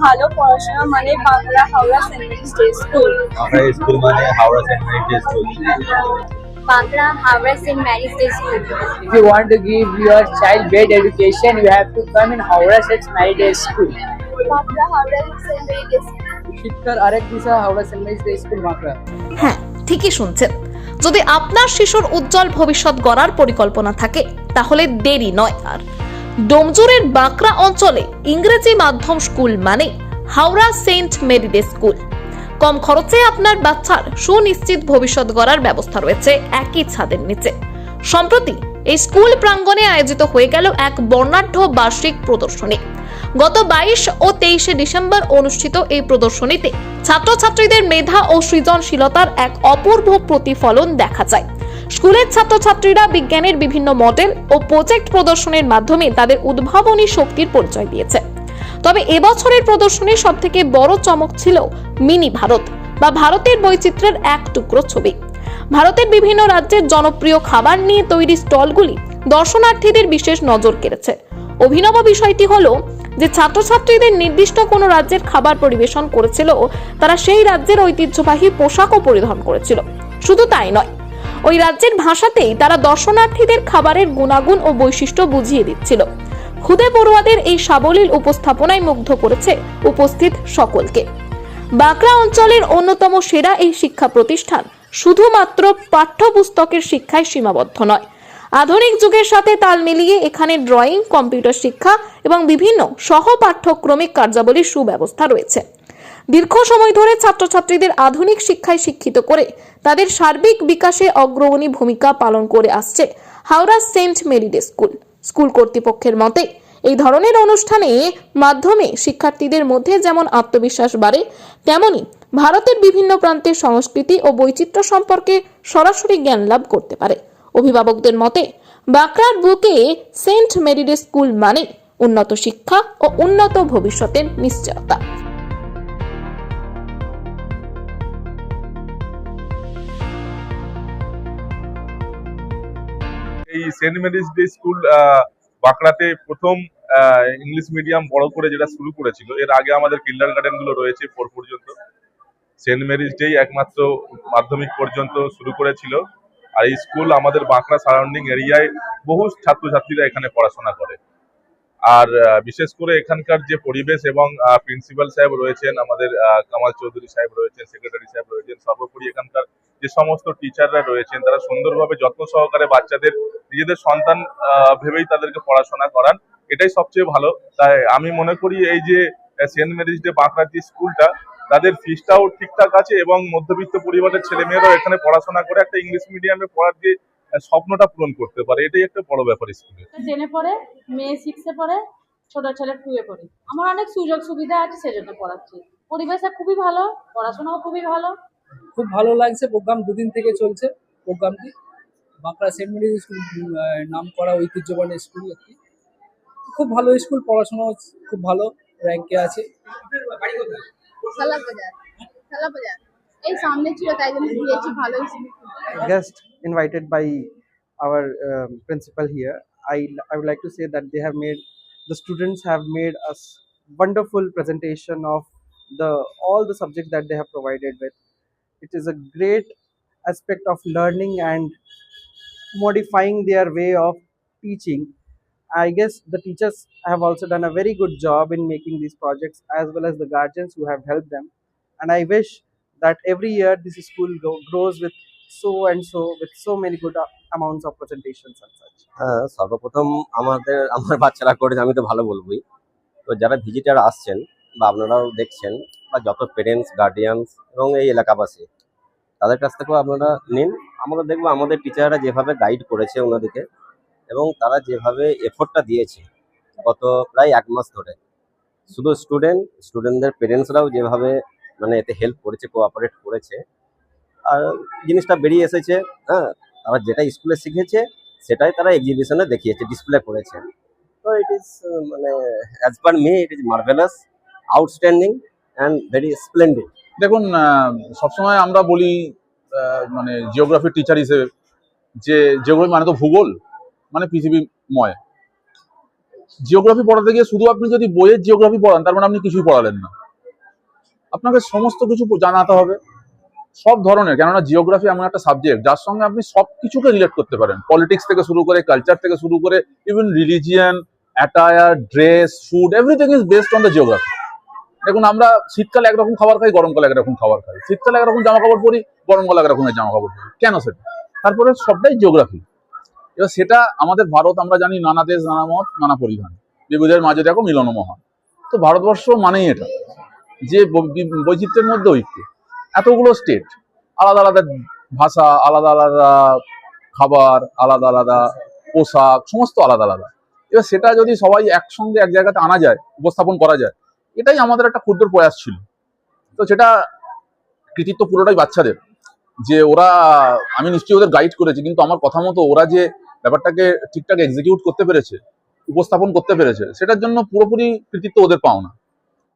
ভালো পড়াশোনা মানে Bangla Howrah Saint Mary's day school. Bangla school মানে Howrah Saint Mary's school. Bangla Howrah Saint Mary's day school. If you want to give your child great education, you have to come in Howrah St. Mary Day School. Bangla Howrah Saint Mary's day school. শিক্ষার আরেক দিশা Howrah Saint Mary's day school Bankra. হ্যাঁ, ঠিকই শুনছেন। যদি আপনার শিশুর উজ্জ্বল ভবিষ্যৎ গড়ার পরিকল্পনা থাকে তাহলে দেরি নয় আর। ডোমজুরের বাঁকড়া অঞ্চলে ইংরেজি মাধ্যম স্কুল মানে Howrah Saint Mary day school. কম খরচে আপনার বাচ্চার সুনিশ্চিত ভবিষ্যৎ গড়ার ব্যবস্থা রয়েছে একই ছাদের নিচে। সম্প্রতি এই স্কুল প্রাঙ্গণে আয়োজিত হয়ে গেল এক বর্ণাঢ্য বার্ষিক প্রদর্শনী। গত 22 ও 23 ডিসেম্বর অনুষ্ঠিত এই প্রদর্শনীতে ছাত্রছাত্রীদের মেধা ও সৃজনশীলতার এক অপূর্ব প্রতিফলন দেখা যায়। স্কুলের ছাত্রছাত্রীরা বিজ্ঞানের বিভিন্ন মডেল ও প্রজেক্ট প্রদর্শনের মাধ্যমে তাদের উদ্ভাবনী শক্তির পরিচয় দিয়েছে। তবে এবছরের প্রদর্শনীর সবথেকে বড় চমক ছিল মিনি ভারত বা ভারতের বৈচিত্র্যের এক টুকরো ছবি। ভারতের বিভিন্ন রাজ্যের জনপ্রিয় খাবার নিয়ে তৈরি স্টলগুলি দর্শনার্থীদের বিশেষ নজর কেড়েছে। অভিনব বিষয়টি হলো যে ছাত্রছাত্রীদের নির্দিষ্ট কোনো রাজ্যের খাবার পরিবেশন করেছিল, তারা সেই রাজ্যের ঐতিহ্যবাহী পোশাকও পরিধান করেছিল। শুধু তাই নয়, ওই রাজ্যের ভাষাতেই তারা দর্শনার্থীদের খাবারের গুণাগুণ ও বৈশিষ্ট্য বুঝিয়ে দিচ্ছিল। খুদে পড়ুয়াদের এই সাবলীল উপস্থাপনায় মুগ্ধ করেছে উপস্থিত সকলকে। বাঁকড়া অঞ্চলের অন্যতম সেরা এই শিক্ষা প্রতিষ্ঠান শুধুমাত্র পাঠ্যপুস্তকের শিক্ষায় সীমাবদ্ধ নয়, আধুনিক যুগের সাথে তাল মিলিয়ে এখানে ড্রয়িং, কম্পিউটার শিক্ষা এবং বিভিন্ন সহপাঠ্যক্রমিক কার্যাবলীর সুব্যবস্থা রয়েছে। দীর্ঘ সময় ধরে ছাত্রছাত্রীদের আধুনিক শিক্ষায় শিক্ষিত করে তাদের সার্বিক বিকাশে অগ্রণী ভূমিকা পালন করে আসছে Howrah Saint Mary day school. School কর্তৃপক্ষের মতে এই ধরনের অনুষ্ঠানে মাধ্যমে শিক্ষার্থীদের মধ্যে যেমন আত্মবিশ্বাস বাড়ে, তেমনি ভারতের বিভিন্ন প্রান্তের সংস্কৃতি ও বৈচিত্র্য সম্পর্কে সরাসরি জ্ঞান লাভ করতে পারে। অভিভাবকদের মতে বাঁকড়ার বুকে সেন্ট মেরি ডে স্কুল মানে উন্নত শিক্ষা ও উন্নত ভবিষ্যতের নিশ্চয়তা। এই সেন্ট মেরিস ডে স্কুল বাঁকড়াতে প্রথম ইংলিশ মিডিয়াম বড় করে যেটা শুরু করেছিল। এর আগে আমাদের কিন্ডার গার্ডেন গুলো রয়েছে 4 পর্যন্ত। সেন্ট মেরিস ডে একমাত্র মাধ্যমিক পর্যন্ত শুরু করেছিল। আর এই স্কুল আমাদের বাঁকড়া সারাউন্ডিং এরিয়ায় বহু ছাত্রছাত্রীরা এখানে পড়াশোনা করে। আর বিশেষ করে এখানকার যে পরিবেশ এবং প্রিন্সিপাল সাহেব রয়েছেন, আমাদের কামাল চৌধুরী সাহেব রয়েছেন, সেক্রেটারি সাহেব রয়েছেন, সর্বোপরি এখানকার যে সমস্ত টিচাররা রয়েছেন তারা সুন্দরভাবে যত্ন সহকারে বাচ্চাদের নিজেদের সন্তান ভেবেই তাদেরকে পড়াশোনা করান, এটাই সবচেয়ে ভালো। তাই আমি মনে করি এই যে সেন্ট মেরিস ডে বাঁকড়ার যে স্কুলটা, তাদের ফিসটাও ঠিকঠাক আছে এবং মধ্যবিত্ত পরিবারের ছেলেমেয়েরাও এখানে পড়াশোনা করে একটা ইংলিশ মিডিয়ামে পড়ার যে স্বপ্নটা পূরণ করতে পারে, এটাই একটা বড় ব্যাপার স্কুলের। জেনে পড়ে, মেয়ে 6-এ পড়ে, ছোট ছেলে 2-এ পড়ে। আমার অনেক সুযোগ সুবিধা আছে, সেজন্য পড়াচ্ছি। পরিবেশটা খুবই ভালো, পড়াশোনাও খুবই ভালো। খুব ভালো লাগছে। প্রোগ্রাম দুদিন থেকে চলছে। প্রোগ্রামটি বাঁকড়া সেন্ট মেরি স্কুল নাম করা ঐতিহ্যবাহী স্কুল একটি। খুব ভালো স্কুল, পড়াশোনা খুব ভালো র্যাঙ্কে আছে। সালাবাজার এই সামনে ছিল, তাই জন্য দিয়েছি। ভালো guest invited by our principal here. I would like to say that the students have made us wonderful presentation of all the subjects that they have provided with. It is a great aspect of learning and modifying their way of teaching. I guess the teachers have also done a very good job in making these projects, as well as the guardians who have helped them. And I wish that every year this school grows with so many good amounts of presentations and such. হ্যাঁ, সর্বপ্রথম আমার বাচ্চারা করেছে, আমি তো ভালো বলবোই। তো যারা ভিজিটার আসছেন বা আপনারাও দেখছেন, বা যত পেরেন্টস, গার্ডিয়ানস এবং এই এলাকাবাসী, তাদের কাছ থেকেও আপনারা নিন। আমরা দেখবো আমাদের টিচাররা যেভাবে গাইড করেছে ওনাদেরকে, এবং তারা যেভাবে এফোর্টটা দিয়েছে গত প্রায় 1 মাস ধরে, শুধু স্টুডেন্টদের পেরেন্টসরাও যেভাবে মানে এতে হেল্প করেছে, কোঅপারেট করেছে, আর জিনিসটা বেরিয়ে এসেছে। হ্যাঁ, তারা যেটা স্কুলে শিখেছে সেটাই তারা এক্সিবিশনে দেখিয়েছে, ডিসপ্লে করেছে। তো ইট ইজ মানে as per me it is marvellous, outstanding and very splendid. দেখুন, সবসময় আমরা বলি মানে জিওগ্রাফির টিচার হিসেবে যে জিওগ্রাফি মানে তো ভূগোল, মানে পৃথিবীময়। জিওগ্রাফি পড়াতে গিয়ে শুধু আপনি যদি বইয়ের জিওগ্রাফি পড়ান তার মানে আপনি কিছুই পড়ালেন না। আপনাকে সমস্ত কিছু জানাতে হবে, সব ধরনের, কেননা জিওগ্রাফি এমন একটা সাবজেক্ট যার সঙ্গে আপনি সবকিছুকে রিলেট করতে পারেন, পলিটিক্স থেকে শুরু করে, কালচার থেকে শুরু করে, even religion, attire, dress, food, everything is based on the geography. দেখুন, আমরা শীতকালে একরকম খাবার খাই, গরমকালে একরকম খাবার খাই, শীতকালে একরকম জামা কাপড় পরি, গরমকালে একরকমের জামা কাপড় পরি, কেন সেটা? তারপরে সবটাই জিওগ্রাফি। এবার সেটা আমাদের ভারত, আমরা জানি নানা দেশ নানা মত নানা পরিধান, বিবিধের মাঝে দেখো মিলন মহান। তো ভারতবর্ষ মানেই এটা, যে বৈচিত্র্যের মধ্যে ঐক্য। এতগুলো স্টেট, আলাদা আলাদা ভাষা, আলাদা আলাদা খাবার, আলাদা আলাদা পোশাক, সমস্ত আলাদা আলাদা। এবার সেটা যদি সবাই একসঙ্গে এক জায়গাতে আনা যায়, উপস্থাপন করা যায়, এটাই আমাদের একটা ক্ষুদ্র প্রয়াস ছিল। তো সেটা কৃতিত্ব পুরোটাই বাচ্চাদের, যে ওরা, আমি নিশ্চয়ই ওদের গাইড করেছি, কিন্তু আমার কথা মতো ওরা যে ব্যাপারটাকে ঠিকঠাক এক্সিকিউট করতে পেরেছে, উপস্থাপন করতে পেরেছে, সেটার জন্য পুরোপুরি কৃতিত্ব ওদের পাওনা।